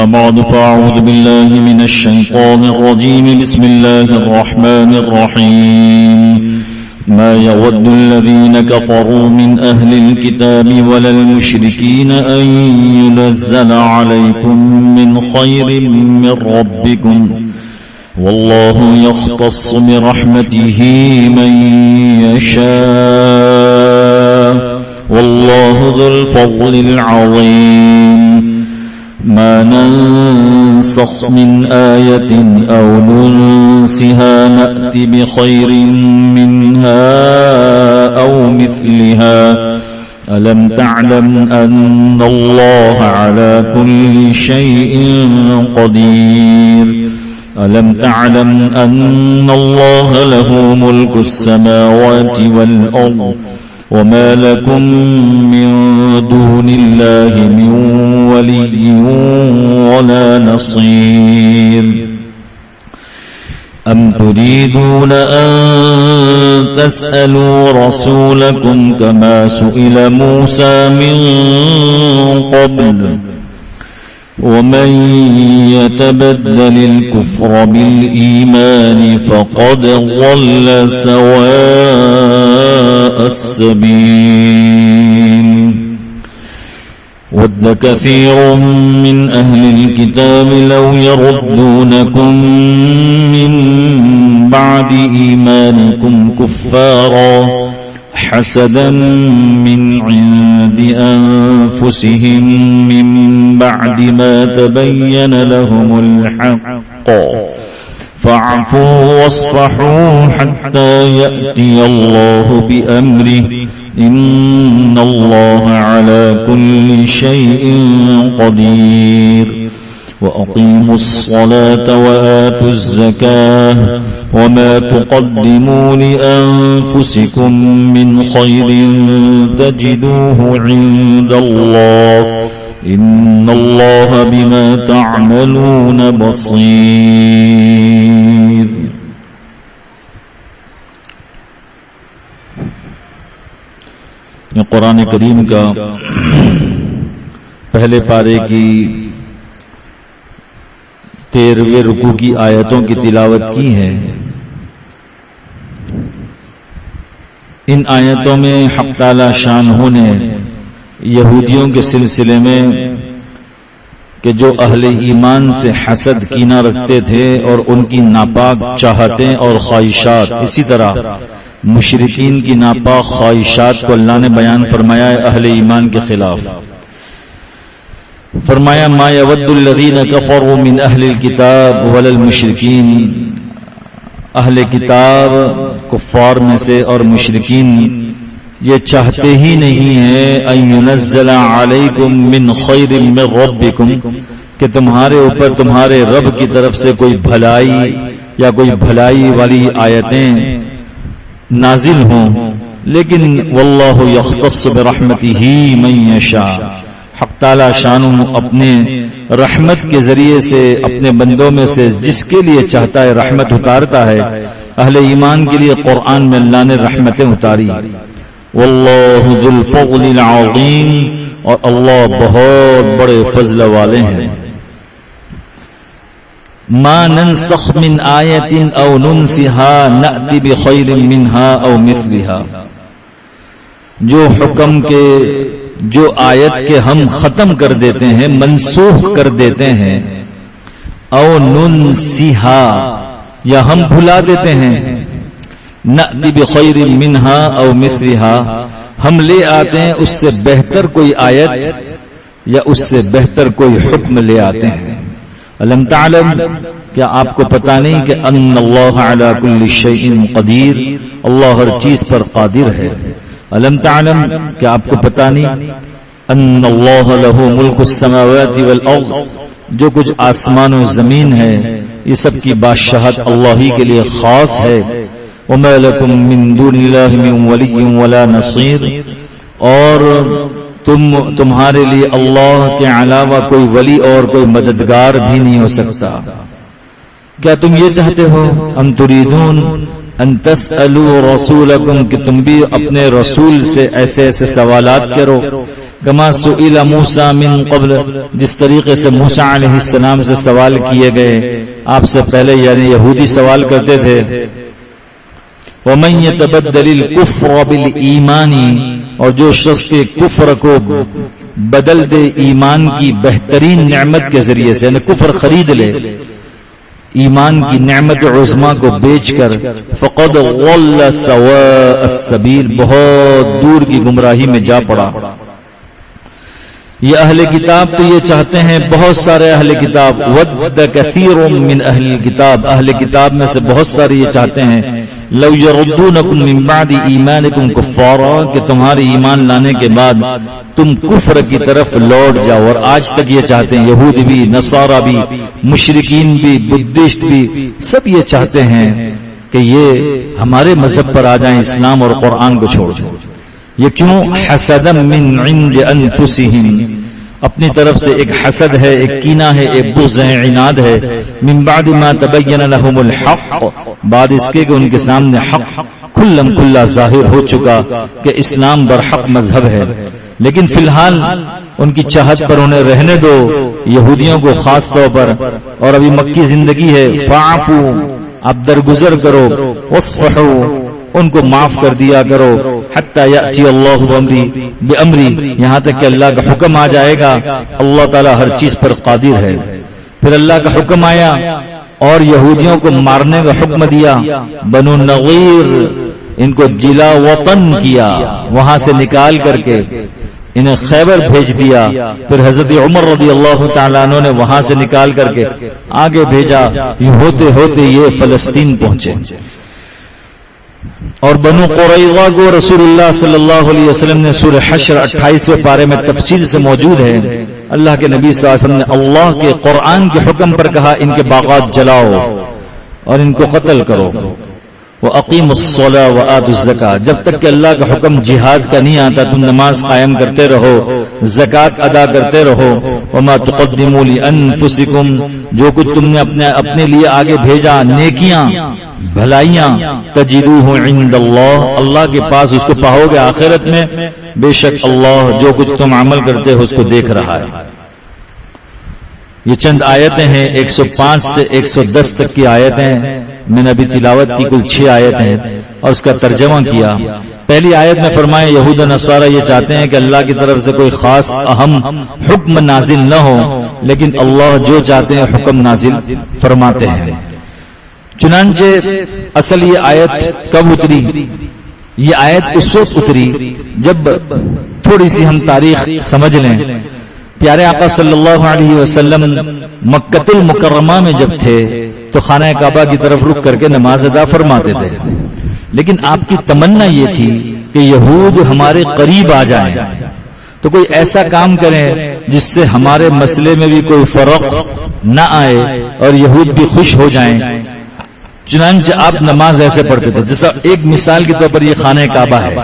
أما بعد فأعوذ بالله من الشيطان الرجيم بسم الله الرحمن الرحيم ما يود الذين كفروا من أهل الكتاب ولا المشركين أن ينزل عليكم من خير من ربكم والله يختص برحمته من يشاء والله ذو الفضل العظيم ما ننسخ من آية أو ننسها نأت بخير منها أو مثلها ألم تعلم أن الله على كل شيء قدير ألم تعلم أن الله له ملك السماوات والأرض وما لكم من دون الله من ولي ولا نصير أم تريدون أن تسألوا رسولكم كما سئل موسى من قبل ومن يتبدل الكفر بالإيمان فقد ضل سواء السبيل ود كثير من أهل الكتاب لو يردونكم من بعد إيمانكم كفارا حسدا من عند أنفسهم من بعد ما تبين لهم الحق فاعفوا واصفحوا حتى يأتي الله بأمره إن الله على كل شيء قدير وأقيموا الصلاة وآتوا الزكاة وما تقدموا لأنفسكم من خير تجدوه عند الله إن الله بما تعملون بصير. یہ قرآن کریم کا پہلے پارے کی 13ویں رکوع کی آیتوں کی تلاوت کی ہے. ان آیتوں میں حق تعالی شانہ نے یہودیوں کے سلسلے میں کہ جو اہل ایمان سے حسد کینہ رکھتے تھے اور ان کی ناپاک چاہتیں اور خواہشات، اسی طرح مشرکین کی ناپاک خواہشات کو اللہ نے بیان فرمایا ہے اہل ایمان کے خلاف. فرمایا ما یود الذین کفروا من اہل الکتاب ولا المشرکین، اہل کتاب کفار میں سے اور مشرکین یہ چاہتے ہی نہیں ہیں ان ینزل علیکم من خیر من ربکم کہ تمہارے اوپر تمہارے رب کی طرف سے کوئی بھلائی یا کوئی بھلائی والی آیتیں نازل ہوں، لیکن واللہ یختص برحمتہ من یشاء، حق تعالی شانہ اپنے رحمت کے ذریعے سے اپنے بندوں میں سے جس کے لیے چاہتا ہے رحمت اتارتا ہے. اہل ایمان کے لیے قرآن میں اللہ نے رحمتیں اتاری. واللہ ذو الفضل العظیم، اور اللہ بہت بڑے فضل والے ہیں. ما ننسخ من آیت او ننسها نأتی بخیر منها او مثلها، جو حکم کے جو آیت کے ہم ختم کر دیتے ہیں، منسوخ کر دیتے ہیں، او ننسها یا ہم بھلا دیتے ہیں، نأتی بخیر منها او مثلها ہم لے آتے ہیں اس سے بہتر کوئی آیت یا اس سے بہتر کوئی حکم لے آتے ہیں. الم تعلم، کیا آپ کو پتا نہیں کہ ان اللہ علی کل شیء قدیر، اللہ ہر چیز پر قادر ہے. الم تعلم، کیا آپ کو پتا نہیں ان اللہ لہ ملک السماوات والارض، جو کچھ آسمان و زمین ہے یہ سب کی بادشاہت اللہ ہی کے لیے خاص ہے. وما لکم من دون اللہ من ولی ولا نصیر، اور تمہارے لیے اللہ کے علاوہ کوئی ولی اور کوئی مددگار بھی نہیں ہو سکتا. کیا تم یہ چاہتے ہو ام تریدون ان تسألوا رسولکم کہ تم بھی اپنے رسول سے ایسے ایسے سوالات کرو کما سئل موسیٰ من قبل، جس طریقے سے موسیٰ علیہ السلام سے سوال کیے گئے آپ سے پہلے، یعنی یہودی سوال کرتے تھے. وَمَن يَتَبَدَّلِ الْكُفْرَ بِالْإِيمَانِ، اور جو شخص کے کفر کو بدل دے ایمان کی بہترین نعمت کے ذریعے سے، یعنی کفر خرید لے ایمان کی نعمت عظما کو بیچ کر، فقد ضل سواء السبیل، بہت دور کی گمراہی میں جا پڑا. یہ اہل کتاب تو یہ چاہتے ہیں، بہت سارے اہل کتاب، ود کثیر من اہل الکتاب، اہل کتاب میں سے بہت سارے یہ چاہتے ہیں، لو یردونکم من بعد ایمانکم کفارا، کہ تمہارے ایمان لانے کے بعد تم کفر کی طرف لوٹ جاؤ. اور آج تک یہ چاہتے ہیں، یہود بھی، نصارہ بھی، مشرکین بھی، بدھسٹ بھی، سب یہ چاہتے ہیں کہ یہ ہمارے مذہب پر آ جائیں، اسلام اور قرآن کو چھوڑ دیں. یہ کیوں؟ حسدا من عند انفسہم، اپنی طرف سے ایک حسد ہے، ایک کینہ ہے، ایک بغض ہے، عناد ہے. من بعد ما تبین لهم الحق، بعد اس کے کہ ان کے سامنے حق کھلم کھلا ظاہر ہو چکا کہ اسلام برحق مذہب ہے. لیکن فی الحال ان کی چاہت پر انہیں رہنے دو، یہودیوں کو خاص طور پر، اور ابھی مکی زندگی ہے. فاعفو، اب درگزر کرو، واصفحو، ان کو معاف کر دیا کرو. حتی یأتی اللہ بامری، یہاں تک کہ اللہ کا حکم آ جائے گا. اللہ تعالی ہر چیز پر قادر ہے. پھر اللہ کا حکم آیا اور یہودیوں کو مارنے کا حکم دیا. بنو نغیر ان کو جلا وطن کیا، وہاں سے نکال کر کے انہیں خیبر بھیج دیا. پھر حضرت عمر رضی اللہ تعالیٰ عنہ نے وہاں سے نکال کر کے آگے بھیجا. یہ ہوتے ہوتے یہ فلسطین پہنچے. اور بنو قریظہ کو رسول اللہ صلی اللہ علیہ وسلم نے سورہ حشر 28ویں پارے میں تفصیل سے موجود ہے. اللہ کے نبی صلی اللہ علیہ وسلم نے اللہ کے قرآن کے حکم پر کہا، ان کے باغات جلاؤ اور ان کو قتل کرو. وَأَقِيمُوا الصَّلَاةَ وَآتُوا الزَّكَاةَ، جب تک کہ اللہ کا حکم جہاد کا نہیں آتا تم نماز قائم کرتے رہو، زکوٰۃ ادا کرتے رہو. وَمَا تُقَدِّمُوا لِأَنفُسِكُمْ، جو کچھ تم نے اپنے لیے آگے بھیجا، نیکیاں، بھلائیاں، تجدوہ عند اللہ، اللہ کے پاس اس کو پاؤ گے آخرت میں. بے شک اللہ جو کچھ تم عمل کرتے ہو اس کو دیکھ رہا ہے. یہ چند آیتیں ہیں، 105 سے 110 تک کی آیتیں. میں نے ابھی تلاوت کی کل 6 آیتیں ہیں اور اس کا ترجمہ کیا. پہلی آیت میں فرمایا یہود و نصارہ یہ چاہتے ہیں کہ اللہ کی طرف سے کوئی خاص اہم حکم نازل نہ ہو، لیکن اللہ جو چاہتے ہیں حکم نازل فرماتے ہیں. چنانچہ اصل یہ آیت کب اتری؟ یہ آیت اس وقت اتری جب تھوڑی سی ہم تاریخ سمجھ لیں. پیارے آقا صلی اللہ علیہ وسلم مکۃ المکرمہ میں جب تھے تو خانہ کعبہ کی طرف رک کر کے نماز ادا فرماتے تھے. لیکن آپ کی تمنا یہ تھی کہ یہود ہمارے قریب آ جائیں تو کوئی ایسا کام کریں جس سے ہمارے مسئلے میں بھی کوئی فرق نہ آئے اور یہود بھی خوش ہو جائیں. چنانچہ آپ نماز ایسے پڑھتے تھے، جیسا ایک مثال کے طور پر یہ خانہ کعبہ ہے.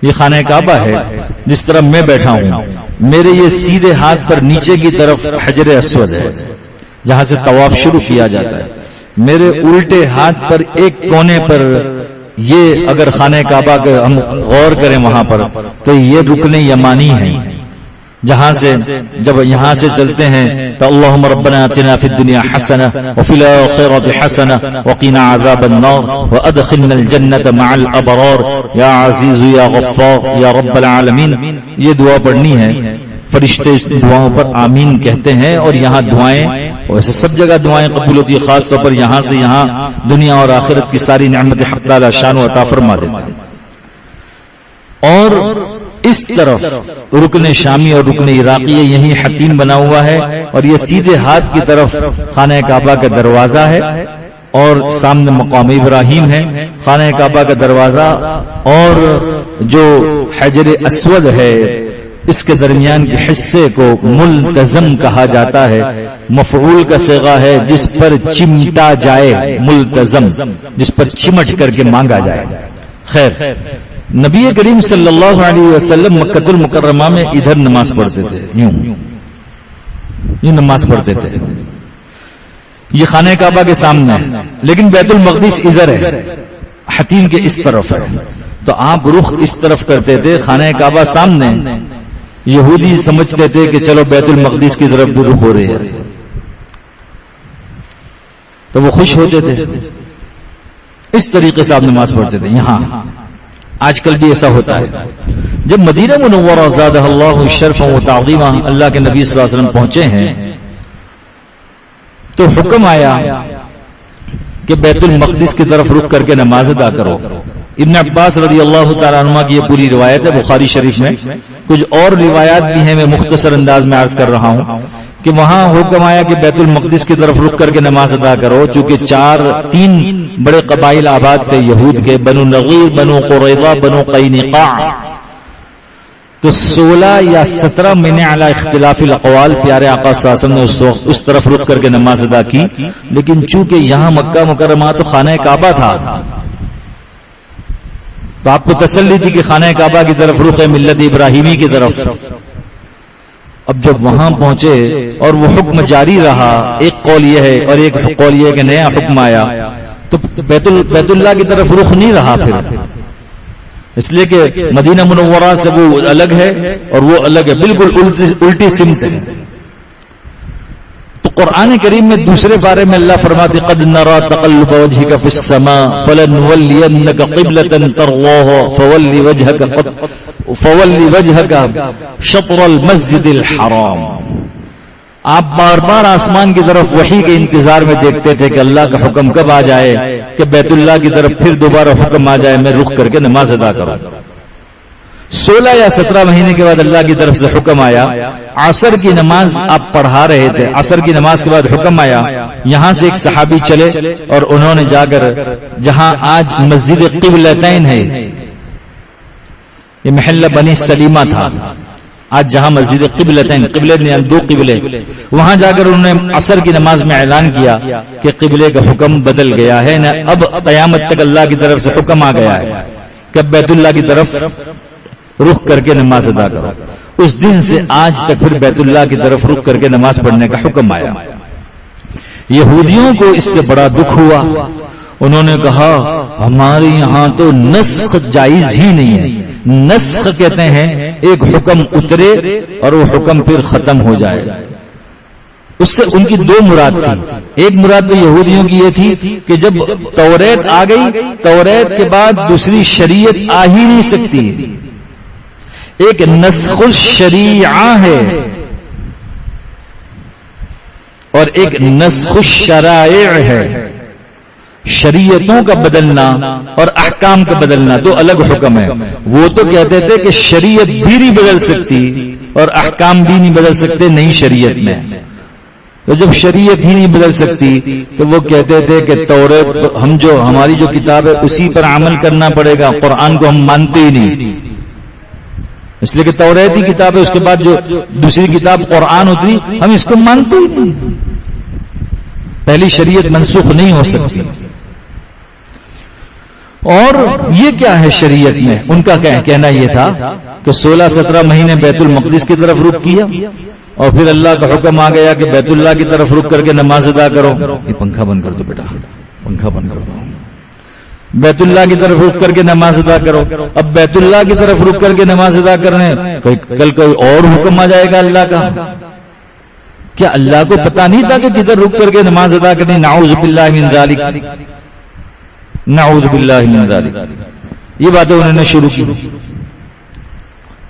یہ خانہ کعبہ ہے، جس طرح میں بیٹھا ہوں، میرے یہ سیدھے ہاتھ پر نیچے کی طرف حجر اسود ہے جہاں سے طواف شروع کیا جاتا ہے. میرے الٹے ہاتھ پر ایک کونے پر یہ، اگر خانہ کعبہ کا ہم غور کریں وہاں پر، تو یہ رکن یمانی ہے جہاں سے جب یہاں سے چلتے ہیں تو اللہم ربنا آتنا فی الدنیا حسنہ وفی الآخرۃ حسنہ وقنا عذاب النار وادخلنا الجنۃ مع الابرار یا عزیز یا غفار یا رب العالمین. یہ دعا پڑھنی ہے. فرشتے اس دعاؤں پر آمین کہتے ہیں اور یہاں دعائیں، ویسے سب جگہ دعائیں قبول ہوتی ہیں، خاص طور پر یہاں سے یہاں دنیا اور آخرت کی ساری نعمت حق تعالی شان و عطا فرما دیتے ہیں. اور اس طرف رکن شامی اور رکن عراقی یہی حتیم بنا ہوا ہے اور یہ سیدھے ہاتھ کی طرف خانہ کعبہ کا دروازہ ہے اور سامنے مقام ابراہیم ہے. خانہ کعبہ کا دروازہ اور جو حجر اسود ہے اس کے درمیان کے حصے کو ملتزم کہا جاتا ہے. مفعول کا صیغہ ہے جس پر چمٹا جائے، ملتزم جس پر چمٹ کر کے مانگا جائے. خیر، نبی کریم صلی اللہ علیہ وسلم مکۃ المکرمہ میں ادھر نماز پڑھتے تھے، یوں نماز پڑھتے تھے. یہ خانہ کعبہ کے سامنے ہے، لیکن بیت المقدس ادھر ہے، حتیم کے اس طرف ہے. تو آپ رخ اس طرف کرتے تھے، خانہ کعبہ سامنے، یہودی سمجھتے تھے کہ چلو بیت المقدس کی طرف بھی رخ ہو رہے ہیں تو وہ خوش ہوتے تھے، اس طریقے سے آپ نماز پڑھتے تھے. یہاں آج کل بھی ایسا ہوتا ہے. جب مدینہ منورہ زادہ اللہ شرفا و تعظیما اللہ کے نبی صلی اللہ علیہ وسلم پہنچے ہیں تو حکم آیا کہ بیت المقدس کی طرف رخ کر کے نماز ادا کرو. ابن عباس رضی اللہ تعالیٰ عنہ کی یہ پوری روایت ہے بخاری شریف میں. کچھ اور روایات بھی ہیں، میں مختصر انداز میں عرض کر رہا ہوں کہ وہاں حکم آیا کہ بیت المقدس کی طرف رخ کر کے نماز ادا کرو، چونکہ تین بڑے قبائل آباد تھے یہود کے، بنو نغیر، بنو قریظہ، بنو قینقاع. تو 16 یا 17 مہینے علی اختلاف الاقوال پیارے آقا صلی اللہ علیہ وسلم نے اس وقت اس طرف رخ کر کے نماز ادا کی. لیکن چونکہ یہاں مکہ مکرمہ تو خانہ کعبہ تھا تو آپ کو تسلی تھی کہ خانہ کعبہ کی طرف رخ ہے، ملت ابراہیمی کی طرف. اب جب وہاں پہنچے اور وہ حکم جاری رہا، ایک قول یہ ہے اور ایک قول یہ کہ نیا حکم آیا، تو بیت اللہ کی طرف رخ نہیں رہا پھر، اس لیے کہ مدینہ منورہ سے وہ الگ ہے اور وہ الگ ہے، بالکل الٹی سمت ہے. تو قرآن کریم میں دوسرے بارے میں اللہ فرماتے قد نرى تقلب وجهك في السماء فلنولينك قبلة ترضاها فول وجهك شطر المسجد الحرام. آپ بار بار آسمان کی طرف وحی کے انتظار میں دیکھتے تھے کہ اللہ کا حکم کب آ جائے کہ بیت اللہ کی طرف پھر دوبارہ حکم آ جائے میں رخ کر کے نماز ادا کروں. 16 یا 17 مہینے کے بعد اللہ کی طرف سے حکم آیا. عصر کی نماز آپ پڑھا رہے تھے، عصر کی نماز کے بعد حکم آیا. یہاں سے ایک صحابی چلے اور انہوں نے جا کر جہاں آج مسجد قبلتین ہے، یہ محلہ بنی سلیمہ تھا، آج جہاں مسجد قبلتین، قبلے نے دو قبلے، وہاں جا کر انہوں نے عصر کی نماز میں اعلان کیا کہ قبلے کا حکم بدل گیا ہے، نہ اب قیامت تک اللہ کی طرف سے حکم آ گیا ہے کہ بیت اللہ کی طرف رخ کر کے نماز ادا کرو. اس دن سے آج تک پھر بیت اللہ کی طرف رخ کر کے نماز پڑھنے کا حکم آیا. یہودیوں کو اس سے بڑا دکھ ہوا، انہوں نے کہا ہمارے یہاں تو نسخ جائز ہی نہیں ہے. نسخ کہتے ہیں ایک حکم اترے اور وہ حکم پھر ختم ہو جائے. اس سے ان کی دو مراد تھی. ایک مراد تو یہودیوں کی یہ تھی کہ جب توریت آ گئی، توریت کے بعد دوسری شریعت آ ہی نہیں سکتی. ایک نسخ الشریعہ ہے اور ایک نسخ الشرائع ہے. شریعتوں کا بدلنا اور احکام کا بدلنا دو الگ حکم ہے. وہ تو کہتے تھے کہ شریعت بھی نہیں بدل سکتی اور احکام بھی نہیں بدل سکتے نئی شریعت میں. تو جب شریعت ہی نہیں بدل سکتی تو وہ کہتے تھے کہ توریت ہماری جو کتاب ہے اسی پر عمل کرنا پڑے گا، قرآن کو ہم مانتے ہی نہیں، اس لیے کہ توریت ہی کتاب ہے، اس کے بعد جو دوسری کتاب قرآن اتری ہم اس کو مانتے ہی نہیں. پہلی شریعت منسوخ نہیں ہو سکتی. اور یہ کیا ہے شریعت میں؟ ان کا کہنا یہ تھا کہ 16-17 مہینے بیت المقدس کی طرف رخ کیا اور پھر اللہ کا حکم آ گیا کہ بیت اللہ کی طرف رخ کر کے نماز ادا کرو. یہ پنکھا بند کر دو بیٹا، پنکھا بند کر دو. بیت اللہ کی طرف رخ کر کے نماز ادا کرو. اب بیت اللہ کی طرف رخ کر کے نماز ادا کرنے کل کوئی اور حکم آ جائے گا اللہ کا. کیا اللہ کو پتا نہیں تھا کہ کدھر رک کر کے نماز ادا کرنی؟ نعوذ باللہ من ذالک، نعوذ باللہ من ذالک. یہ باتیں انہوں نے شروع کی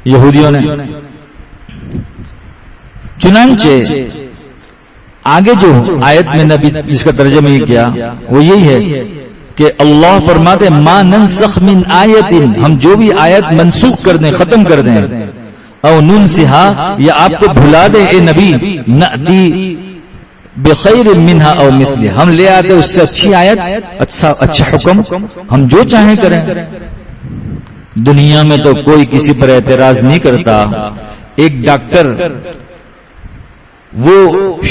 یہودیوں نے. چنانچہ آگے جو آیت میں نبی جس کا ترجمہ یہ کیا وہ یہی ہے کہ اللہ فرماتے ما ننسخ من آیت، ہم جو بھی آیت منسوخ کر دیں، ختم کر دیں، او ننسها یا آپ کو بھلا دیں اے نبی، نأتی بخیر منها او مثلها، ہم لے آتے اس سے اچھی آیت، اچھا حکم، ہم جو چاہیں کریں. دنیا میں تو کوئی کسی پر اعتراض نہیں کرتا. ایک ڈاکٹر وہ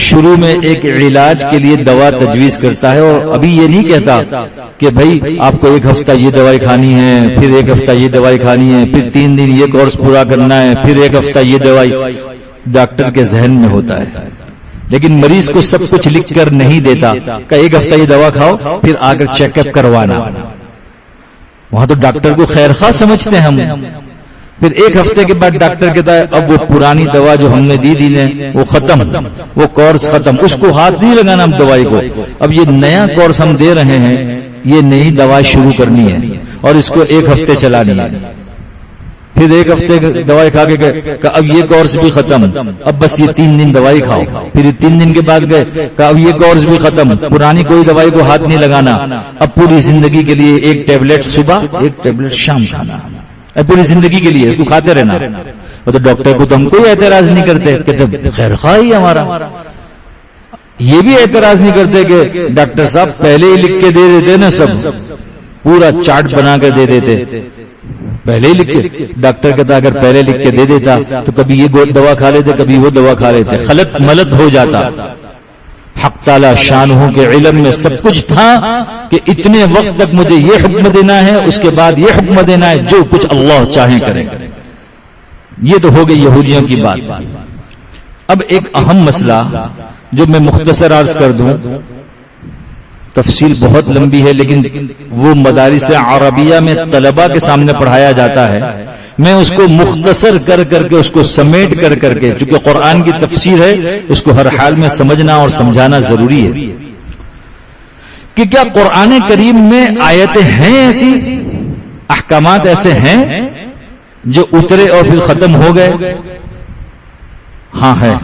شروع میں ایک علاج کے لیے دوا تجویز کرتا ہے اور ابھی یہ نہیں کہتا کہ بھائی آپ کو 1 ہفتہ یہ دوائی کھانی ہے، پھر 1 ہفتہ یہ دوائی کھانی ہے، پھر 3 دن یہ کورس پورا کرنا ہے، پھر 1 ہفتہ یہ دوائی. ڈاکٹر کے ذہن میں ہوتا ہے لیکن مریض کو سب کچھ لکھ کر نہیں دیتا کہ 1 ہفتہ یہ دوا کھاؤ پھر آ کر چیک اپ کروانا. وہاں تو ڈاکٹر کو خیر خواہ سمجھتے ہیں ہم پھر ایک ہفتے کے بعد ڈاکٹر کہتا ہے اب وہ پرانی دوا جو ہم نے دی نے وہ ختم، وہ کورس ختم، اس کو ہاتھ نہیں لگانا اب دوائی کو، اب یہ نیا کورس ہم دے رہے ہیں، یہ نئی دوا شروع کرنی ہے اور اس کو ایک ہفتے چلانی ہے۔ پھر ایک ہفتے دوائی کھا کے گئے کہ اب یہ کورس بھی ختم، اب بس یہ 3 دن دوائی کھاؤ۔ پھر 3 دن کے بعد گئے کہ اب یہ کورس بھی ختم، پرانی کوئی دوائی کو ہاتھ نہیں لگانا، اب پوری زندگی کے لیے 1 ٹیبلٹ صبح 1 ٹیبلٹ شام کھانا، پوری زندگی کے لیے اس کو کھاتے رہنا۔ وہ تو ڈاکٹر کو تو ہم کوئی اعتراض نہیں کرتے، کہتے خیر خواہ ہی ہمارا۔ یہ بھی اعتراض نہیں کرتے کہ ڈاکٹر صاحب پہلے ہی لکھ کے دے دیتے نا، سب پورا چارٹ بنا کر دے دیتے، پہلے ہی لکھ کے۔ ڈاکٹر کہتا اگر پہلے لکھ کے دے دیتا تو کبھی یہ دوا کھا لیتے کبھی وہ دوا کھا لیتے، خلط ملط ہو جاتا۔ حق تعالی شانہ کے علم میں سب کچھ تھا کہ اتنے وقت تک مجھے یہ حکم دینا ہے، اس کے بعد یہ حکم دینا ہے، جو کچھ اللہ چاہیں کرے۔ یہ تو ہو گئی یہودیوں کی بات۔ اب ایک اہم مسئلہ جو میں مختصر عرض کر دوں، تفصیل بہت لمبی ہے لیکن وہ مدارس عربیہ میں طلباء کے سامنے پڑھایا جاتا ہے، میں اس کو مختصر کر کے اس کو سمیٹ کر کے، چونکہ قرآن کی تفسیر ہے اس کو ہر حال میں سمجھنا اور سمجھانا ضروری ہے کہ کیا قرآن کریم میں آیتیں ہیں ایسی، احکامات ایسے ہیں جو اترے اور پھر ختم ہو گئے؟ ہاں ہے۔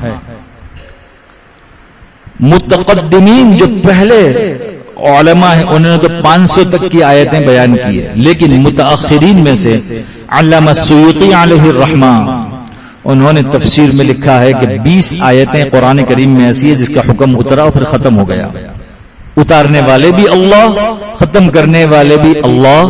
متقدمین جو پہلے علماء ہیں انہوں نے تو 500 تک کی آیتیں بیان کی ہے، لیکن متاخرین میں سے علامہ سیوطی علیہ الرحمہ انہوں نے تفسیر میں لکھا ہے کہ 20 آیتیں قرآن کریم میں ایسی ہے جس کا حکم اترا اور پھر ختم ہو گیا۔ اتارنے والے بھی اللہ، ختم کرنے والے بھی اللہ،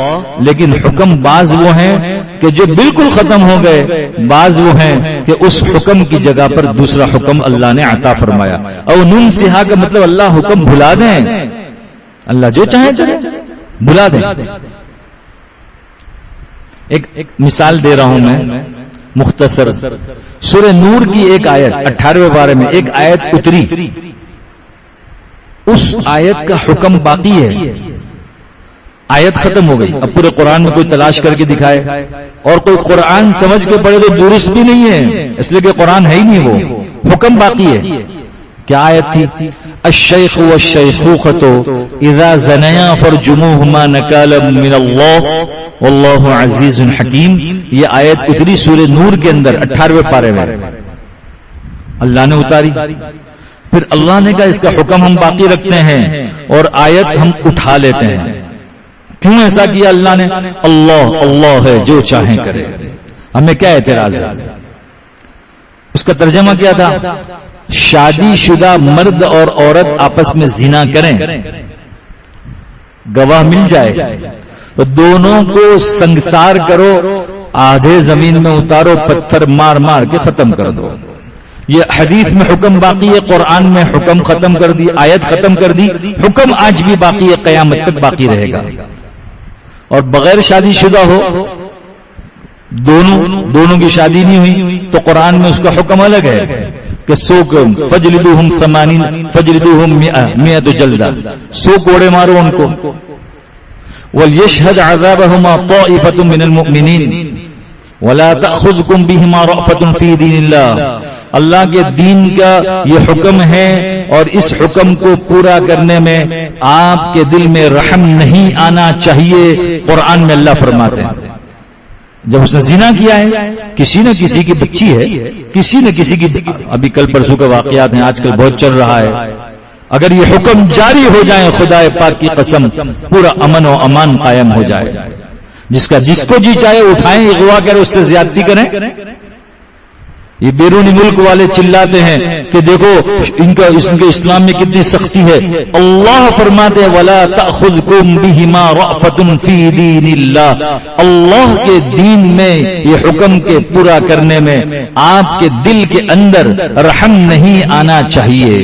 لیکن حکم بعض وہ ہیں کہ جو بالکل ختم ہو گئے، بعض وہ ہیں کہ اس حکم کی جگہ پر دوسرا حکم اللہ نے عطا فرمایا۔ او ننسہا کا مطلب اللہ حکم بھلا دیں، اللہ جو چاہیں چلے بھلا دیں۔ ایک مثال دے رہا ہوں میں مختصر، سورہ نور کی ایک آیت 18ویں پارے میں ایک آیت اتری، اس آیت کا حکم باقی ہے، آیت ختم ہو گئی۔ اب پورے قرآن میں کوئی تلاش کر کے دکھائے اور کوئی قرآن سمجھ کے پڑھے تو درست بھی نہیں ہے، اس لیے کہ قرآن ہے ہی نہیں، وہ حکم باقی ہے۔ کیا آیت تھی؟ الشیخ والشیخوخۃ اذا زنیا فرجموہما نکالا من اللہ واللہ عزیز حکیم۔ یہ آیت اتری سورہ نور کے اندر 18ویں پارے میں، اللہ نے اتاری۔ پھر اللہ نے کہا اس کا حکم ہم باقی رکھتے ہیں اور آیت ہم اٹھا لیتے ہیں۔ کیوں ایسا کیا اللہ نے؟ اللہ اللہ ہے جو چاہیں کرے، ہمیں کیا اعتراض ہے؟ اس کا ترجمہ کیا تھا؟ شادی شدہ مرد اور عورت آپس میں زنا کریں، گواہ مل جائے تو دونوں کو سنگسار کرو، آدھے زمین میں اتارو، پتھر مار مار کے ختم کر دو۔ یہ حدیث میں حکم باقی ہے، قرآن میں حکم ختم کر دی، آیت ختم کر دی، حکم آج بھی باقی ہے، قیامت تک باقی رہے گا۔ اور بغیر شادی شدہ ہو، دونوں کی شادی نہیں ہوئی تو قرآن میں اس کا حکم الگ ہے کہ فجلدوہم 80 فجلدوہم 100 جلدہ، 100 کوڑے مارو ان کو۔ وَلْيَشْهَدْ عَذَابَهُمَا طَائِفَةٌ مِّنَ الْمُؤْمِنِينَ وَلَا تَأْخُذْكُمْ بِهِمَا رَأْفَةٌ فِي دِينِ اللَّهِ۔ اللہ کے دین کا یہ حکم ہے اور اس حکم کو پورا کرنے میں آپ کے دل میں رحم نہیں آنا چاہیے۔ قرآن میں اللہ فرماتے ہیں جب اس نے زنا کیا ہے، کسی نہ کسی کی بچی ہے، کسی نہ کسی کی، ابھی کل پرسوں کے واقعات ہیں، آج کل بہت چل رہا ہے، اگر یہ حکم جاری ہو جائے خدا پاک کی قسم پورا امن و امان قائم ہو جائے۔ جس کو جی چاہے اٹھائیں، اغوا کریں، اس سے زیادتی کریں۔ یہ بیرونی ملک والے چلاتے ہیں کہ دیکھو ان کے اسلام میں کتنی سختی ہے۔ اللہ فرماتے ہیں وَلَا تَأْخُذْكُمْ بِهِمَا رَأْفَةٌ فِي دِينِ اللَّهِ۔ اللہ کے دین میں یہ حکم کے پورا کرنے میں آپ کے دل کے اندر رحم نہیں آنا چاہیے،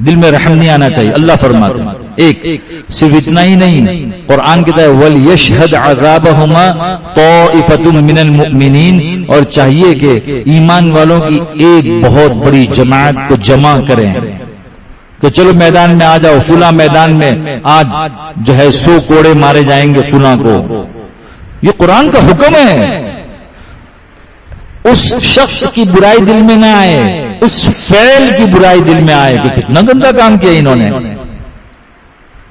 دل میں رحم نہیں آنا چاہیے، اللہ فرماتے ہیں۔ ایک صرف اتنا ہی نہیں، قرآن کہتا ہے وَلْيَشْهَدْ عَذَابَهُمَا طَائِفَةٌ مِّنَ الْمُؤْمِنِينَ، اور چاہیے کہ ایمان والوں کی ایک بہت بڑی جماعت کو جمع کریں کہ چلو میدان میں آ جاؤ، فلاں میدان میں آج جو ہے 100 کوڑے مارے جائیں گے فلاں کو۔ یہ قرآن کا حکم ہے اس شخص کی برائی دل میں نہ آئے، اس فعل کی برائی دل میں آئے کہ کتنا گندا کام کیا انہوں نے.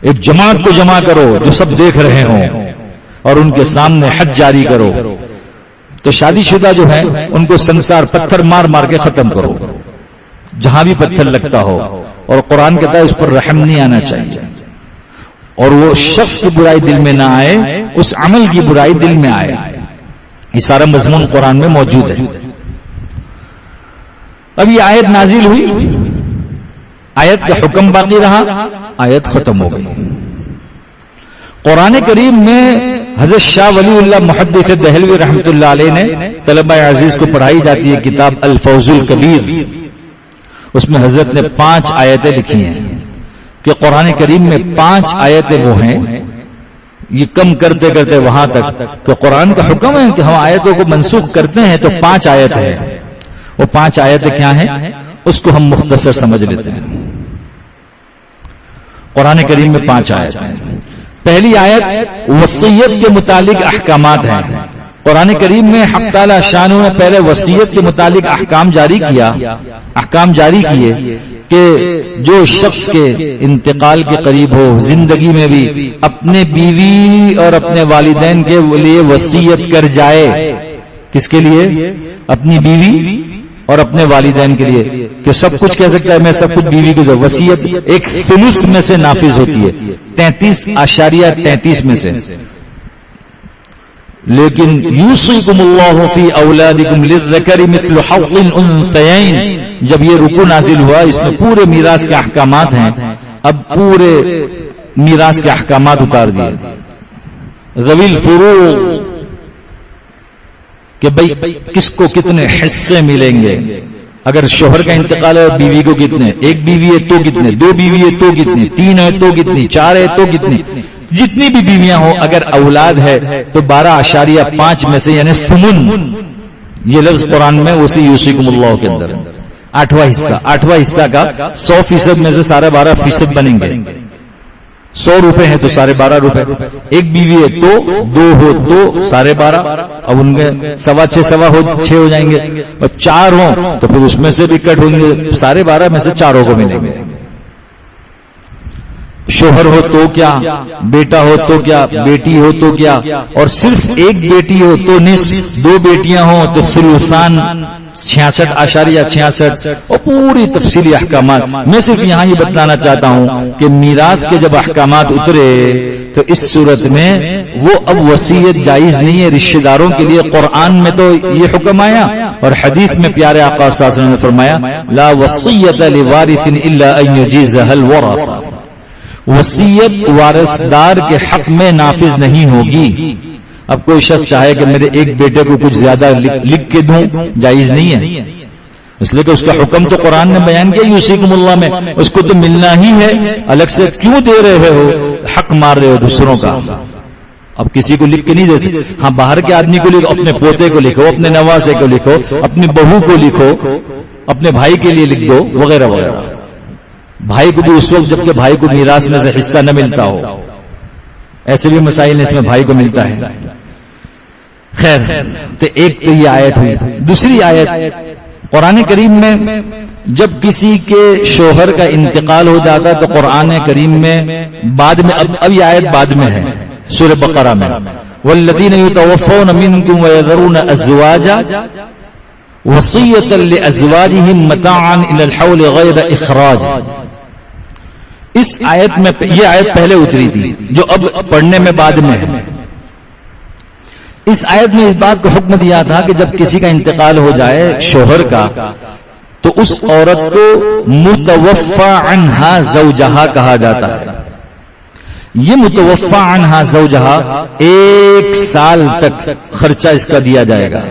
ایک جماعت کو جمع کرو جو سب دیکھ رہے ہوں اور ان کے سامنے حد جاری کرو. تو شادی شدہ جو ہیں ان کو سنسار پتھر مار مار کے ختم کرو جہاں بھی پتھر لگتا ہو. اور قرآن کہتا ہے اس پر رحم نہیں آنا چاہیے، اور وہ شخص کی برائی دل میں نہ آئے، اس عمل کی برائی دل میں آئے. یہ سارا مضمون قرآن میں موجود ہے. اب یہ آیت نازل ہوئی، آیت کا حکم باقی رہا، آیت ختم ہو گئی. قرآن کریم میں حضرت شاہ ولی اللہ محدث دہلوی رحمۃ اللہ علیہ نے طلبہ عزیز کو پڑھائی جاتی ہے کتاب الفوز الکبیر. اس میں حضرت نے 5 آیتیں لکھی ہیں کہ قرآن کریم میں 5 آیتیں وہ ہیں. یہ کم کرتے کرتے وہاں تک کہ قرآن کا حکم ہے کہ ہم آیتوں کو منسوخ کرتے ہیں تو 5 آیت ہے. وہ 5 آیتیں کیا ہیں اس کو ہم مختصر سمجھ لیتے ہیں. قرآن کریم میں 5 آیت ہیں. پہلی آیت وصیت کے متعلق احکامات ہیں. قرآن کریم میں حق تعالی شانہ نے پہلے وصیت کے متعلق احکام جاری کیے کہ جو شخص کے انتقال کے قریب ہو، زندگی میں بھی اپنے بیوی اور اپنے والدین کے لیے وصیت کر جائے. کس کے لیے؟ اپنی بیوی اور اپنے والدین کے لیے، کہ سب کچھ کہہ سکتا ہے میں سب کچھ بیوی کو دو. وصیت ایک ثلث میں سے نافذ ہوتی ہے، 33.33 میں سے. لیکن یوصیکم اللہ فی اولادکم للذکر مثل حظ الانثیین، جب یہ رکوع نازل ہوا اس میں پورے میراث کے احکامات ہیں. اب پورے میراث کے احکامات اتار دیے. ذوی الفروع کہ بھئی کس کو کتنے حصے ملیں گے. اگر شوہر کا انتقال ہے بیوی کو کتنے، ایک بیوی ہے تو کتنے، 2 بیوی ہے تو کتنی، 3 ہے تو کتنی، 4 ہے تو کتنی، جتنی بھی بیویاں ہوں. اگر اولاد ہے تو 12.5 میں سے یعنی ثمن. یہ لفظ قرآن میں اسی یوصیکم اللہ کے اندر 8واں حصہ کا 100% میں سے 12.5% بنیں گے. 100 روپے ہیں تو 12.5 روپے. ایک بیوی ہے تو 2 ہو تو 12.5. اب ان کے 6.25 ہو جائیں گے. اور 4 ہوں تو پھر اس میں سے بھی کٹ ہوں گے. 12.5 میں سے 4 کو ملیں گے. شوہر ہو تو کیا، بیٹا ہو تو کیا، بیٹی ہو تو کیا، اور صرف ایک بیٹی ہو تو نصف، 2 بیٹیاں ہوں تو ثلثان 66.66. اور پوری تفصیلی احکامات. میں صرف یہاں یہ بتلانا چاہتا ہوں کہ میراث کے جب احکامات اترے تو اس صورت میں وہ اب وصیت جائز نہیں ہے رشتہ داروں کے لیے. قرآن میں تو یہ حکم آیا اور حدیث میں پیارے آقا صلی اللہ علیہ وسلم نے فرمایا لا وصیت لوارث الا ان یجیزها الورثہ، وصیت وارثدار کے حق میں نافذ نہیں ہوگی. اب کوئی شخص چاہے کہ میرے ایک بیٹے کو کچھ زیادہ لکھ کے دوں، جائز نہیں ہے. اس لیے کہ اس کا حکم تو قرآن نے بیان کیا یوصیکم اللہ میں، اس کو تو ملنا ہی ہے. الگ سے کیوں دے رہے ہو، حق مار رہے ہو دوسروں کا. اب کسی کو لکھ کے نہیں دے سکتے. ہاں باہر کے آدمی کو لکھو، اپنے پوتے کو لکھو، اپنے نواسے کو لکھو، اپنی بہو کو لکھو، اپنے بھائی کے لیے لکھ دو وغیرہ وغیرہ. بھائی کو بھی اس وقت جب کہ بھائی کو میراث میں سے حصہ نہ ملتا ہو. ایسے بھی مسائل اس میں بھائی کو ملتا ہے. خیر، تو ایک تو یہ آیت ہوئی. دوسری آیت قرآن کریم میں جب کسی کے شوہر کا انتقال ہو جاتا تو قرآن کریم میں بعد میں اب یہ آیت بعد میں ہے سورہ بقرہ میں والذین یتوفون منکم ویذرون ازواجا وصیۃ لازواجہم متاعا الی الحول غیر اخراج. اس آیت میں یہ آیت پہلے اتری تھی جو اب پڑھنے میں بعد میں ہے. اس آیت میں اس بات کو حکم دیا تھا کہ جب کسی کا انتقال ہو جائے شوہر کا تو اس عورت کو متوفی عنہا زوجہا کہا جاتا ہے. یہ متوفی عنہا زوجہا 1 سال تک خرچہ اس کا دیا جائے گا.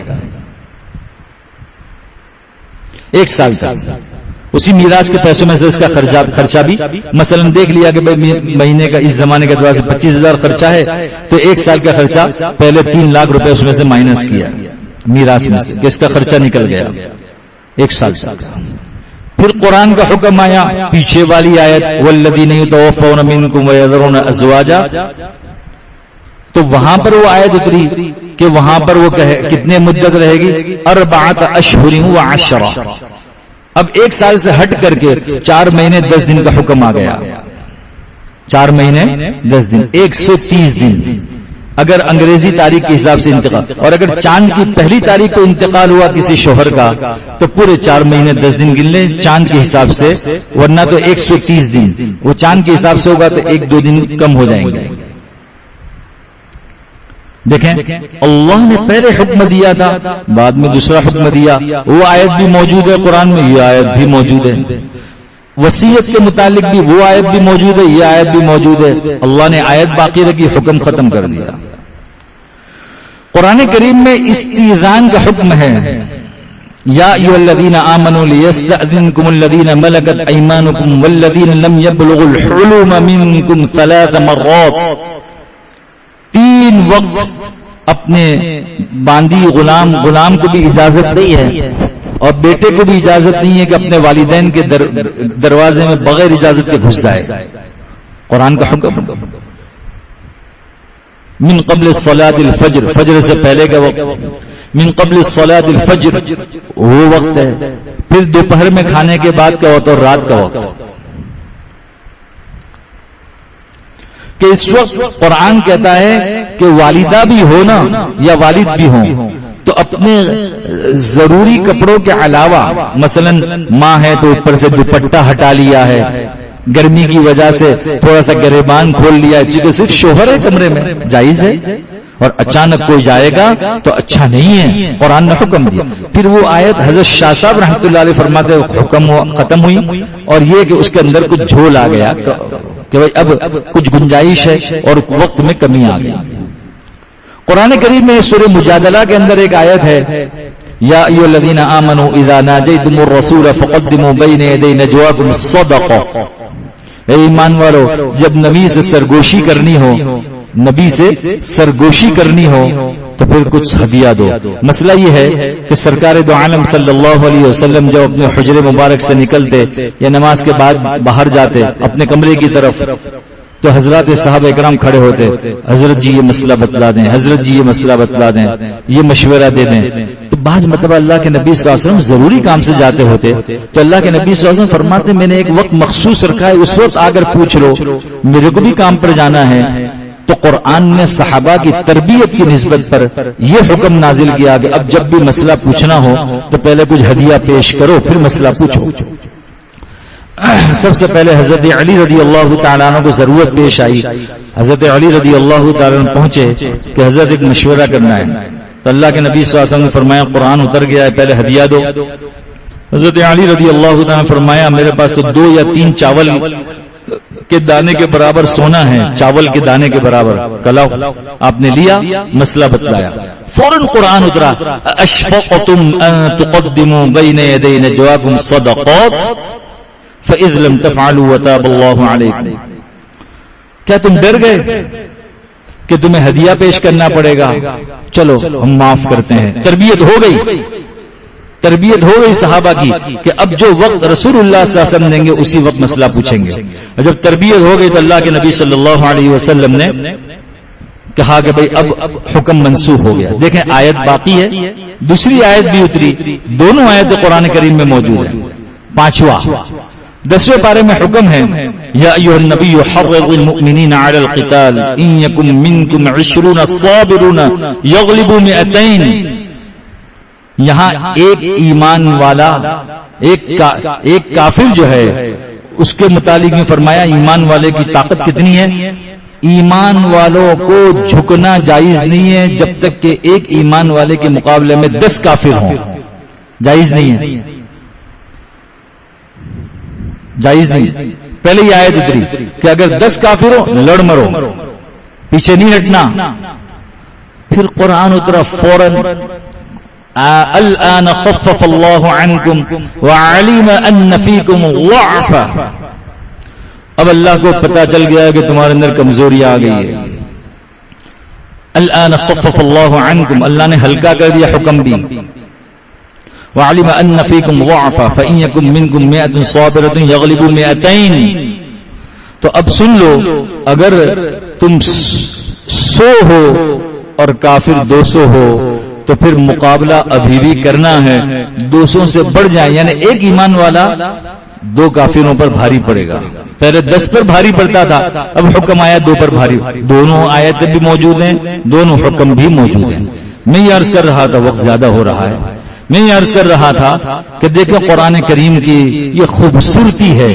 1 سال تک اسی میراث کے پیسوں میں سے اس کا خرچہ بھی مثلا دیکھ لیا کہ مہینے کا اس زمانے کے اعتبار سے 25,000 خرچہ ہے تو 1 سال کا خرچہ پہلے 3 لاکھ روپے اس میں سے مائنس کیا میراث میں سے کہ اس کا خرچہ نکل گیا 1 سال تک. پھر قرآن کا حکم آیا پیچھے والی آیت والذین یتوفون منکم ویذرون ازواجا، تو وہاں پر وہ آیت اتری کہ وہاں پر وہ کتنے مدت رہے گی؟ 4 اشہر و 10۔ اب 1 سال سے ہٹ کر کے 4 مہینے 10 دن کا حکم آ گیا۔ 4 مہینے 10 دن، 130 دن اگر انگریزی تاریخ کے حساب سے انتقال، اور اگر چاند کی پہلی تاریخ کو انتقال ہوا کسی شوہر کا تو پورے 4 مہینے 10 دن گن لیں چاند کے حساب سے، ورنہ تو 130 دن۔ وہ چاند کے حساب سے ہوگا تو 1-2 دن کم ہو جائیں گے۔ دیکھیں اللہ نے پہلے حکم دیا تھا، بعد میں دوسرا حکم دیا۔ وہ آیت بھی موجود ہے قرآن میں، یہ آیت بھی موجود ہے۔ وصیت کے متعلق بھی وہ آیت بھی موجود ہے، یہ آیت بھی موجود ہے۔ اللہ نے آیت باقی رکھی، حکم ختم کر دیا۔ قرآن کریم میں استئذان کا حکم ہے، یا ایھا الذین آمنوا لیستأذنکم الذین ملکت ایمانکم والذین لم یبلغوا الحلم منکم 3 مرات۔ 3 وقت اپنے باندی غلام کو بھی اجازت نہیں ہے، اور بیٹے کو بھی اجازت نہیں ہے کہ اپنے والدین کے دروازے میں بغیر اجازت کے گھس جائے۔ قرآن کا حکم من قبل الصلاۃ الفجر، فجر سے پہلے کا وقت، من قبل الصلاۃ الفجر وہ وقت ہے، پھر دوپہر میں کھانے کے بعد کا وقت اور رات کا وقت، کہ اس وقت قرآن کہتا ہے کہ والدہ بھی ہو نا یا والد بھی ہوں تو اپنے ضروری کپڑوں کے علاوہ، مثلا ماں ہے تو اوپر سے دوپٹہ ہٹا لیا ہے، گرمی کی وجہ سے تھوڑا سا گریبان کھول لیا ہے، چونکہ صرف شوہر ہے کمرے میں، جائز ہے، اور اچانک کوئی جائے گا تو اچھا نہیں ہے، قرآن نے حکم دیا۔ پھر وہ آیت حضرت شاہ صاحب رحمۃ اللہ علیہ فرماتے حکم ختم ہوئی، اور یہ کہ اس کے اندر کچھ جھول آ گیا کہ بھائی اب کچھ گنجائش ہے اور وقت میں کمی آ گئی۔ قرآن کریم میں سورہ مجادلہ کے اندر ایک آیت ہے، یا ایھا الذین آمنوا اذا ناجیتم الرسول فقدموا بین یدی نجواکم الصدقہ۔ اے ایمان والو، جب نبی سے سرگوشی کرنی ہو، نبی سے سرگوشی کرنی ہو تو پھر کچھ ہدیہ دو۔ مسئلہ یہ ہے کہ سرکار دو عالم صلی اللہ علیہ وسلم جب اپنے حجرے مبارک سے نکلتے یا نماز کے بعد باہر جاتے اپنے کمرے کی طرف، تو حضرات صحابہ اکرام کھڑے ہوتے، حضرت جی یہ مسئلہ بتلا دیں، حضرت جی یہ مسئلہ بتلا دیں، یہ مشورہ دے دیں۔ تو بعض مطلب اللہ کے نبی صلی اللہ علیہ وسلم ضروری کام سے جاتے ہوتے تو اللہ کے نبی صلی اللہ علیہ وسلم فرماتے میں نے ایک وقت مخصوص رکھا ہے، اس وقت آ کر پوچھ لو، میرے کو بھی کام پر جانا ہے۔ تو قرآن نے صحابہ کی تربیت کی نسبت پر یہ حکم نازل کیا کہ اب جب بھی مسئلہ پوچھنا ہو تو پہلے کچھ ہدیہ پیش کرو پھر مسئلہ پوچھو۔ سب سے پہلے حضرت علی رضی اللہ تعالیٰ عنہ کو ضرورت پیش آئی، حضرت علی رضی اللہ تعالیٰ عنہ پہنچے کہ حضرت ایک مشورہ کرنا ہے، تو اللہ کے نبی صلی اللہ علیہ وسلم نے فرمایا قرآن اتر گیا ہے، پہلے ہدیہ دو۔ حضرت علی رضی اللہ تعالیٰ نے فرمایا میرے پاس تو 2 یا 3 چاول کے دانے کے برابر سونا ہے، چاول کے دانے کے برابر، کلاؤ آپ نے لیا، مسئلہ بتلایا، فوراً قرآن اترا اشفقتم ان تقدموا بین یدی نجواکم صدقات فَإِذْ لَمْ تَفْعَلُوا وَتَابَ اللَّهُ عَلَيْكُمْ۔ کیا تم ڈر گئے کہ تمہیں ہدیہ پیش کرنا پڑے گا؟ چلو ہم معاف کرتے ہیں۔ تربیت ہو گئی صحابہ کی کہ اب جو وقت رسول اللہ صلی اللہ علیہ وسلم دیں گے اسی وقت مسئلہ پوچھیں گے۔ اور جب تربیت ہو گئی تو اللہ کے نبی صلی اللہ علیہ وسلم نے کہا کہ بھئی اب حکم منسوخ ہو گیا۔ دیکھیں آیت باقی ہے، دوسری آیت بھی اتری، دونوں آیتیں قرآن کریم میں موجود ہیں۔ 5واں 10ویں پارے میں حکم ہے یا ایھا النبی حرض المؤمنین علی القتال ان یکن منکم 20 صابرون یغلبوا 200۔ یہاں ایک ایمان والا ایک کافر جو ہے اس کے متعلق میں فرمایا ایمان والے کی طاقت کتنی ہے؟ ایمان والوں کو جھکنا جائز نہیں ہے جب تک کہ ایک ایمان والے کے مقابلے میں 10 کافر ہوں، جائز نہیں ہے، جائز نہیں۔ پہلے یہ آیت اتری کہ اگر 10 کافر ہو لڑ مرو، پیچھے نہیں ہٹنا۔ پھر قرآن اترا فوراً الآن خفف اللہ عنکم وعلم ان فیکم ضعفا۔ اب اللہ کو پتا چل گیا کہ تمہارے اندر کمزوری آ گئی ہے۔ الآن خفف اللہ عنکم، اللہ نے ہلکا کر دیا حکم بھی۔ وعلم ان فیکم ضعفا فان یکن منکم 100 صابرۃ یغلبوا 200۔ تو اب سن لو، اگر تم 100 ہو اور کافر 200 ہو تو پھر مقابلہ ابھی بھی کرنا ہے. 200 سے بڑھ جائے یعنی ایک ایمان والا 2 کافروں پر بھاری پڑے گا. پہلے 10 پر بھاری پڑتا تھا، اب حکم آیا 2 پر بھاری. دونوں آیتیں بھی موجود ہیں، دونوں حکم بھی موجود ہیں. میں یہ عرض کر رہا تھا، وقت زیادہ ہو رہا ہے، میں یہ عرض کر رہا تھا کہ دیکھیں قرآن کریم کی یہ خوبصورتی ہے.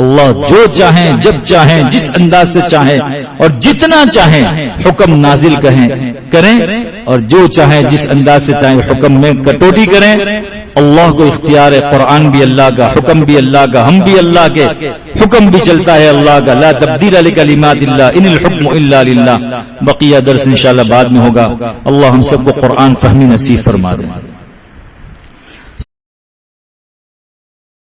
اللہ جو چاہیں، جب چاہیں، جس انداز سے چاہیں اور جتنا چاہیں حکم نازل کریں اور جو چاہیں جس انداز سے چاہیں حکم میں کٹوتی کریں. اللہ کو اختیار ہے، قرآن بھی اللہ کا، حکم بھی اللہ کا، ہم بھی اللہ کے، حکم بھی چلتا ہے اللہ کا. لا تبدیل لکلمات اللہ ان الحکم الا للہ. بقیہ درس انشاءاللہ بعد میں ہوگا. اللہ ہم سب کو قرآن فہمی نصیب فرما دے.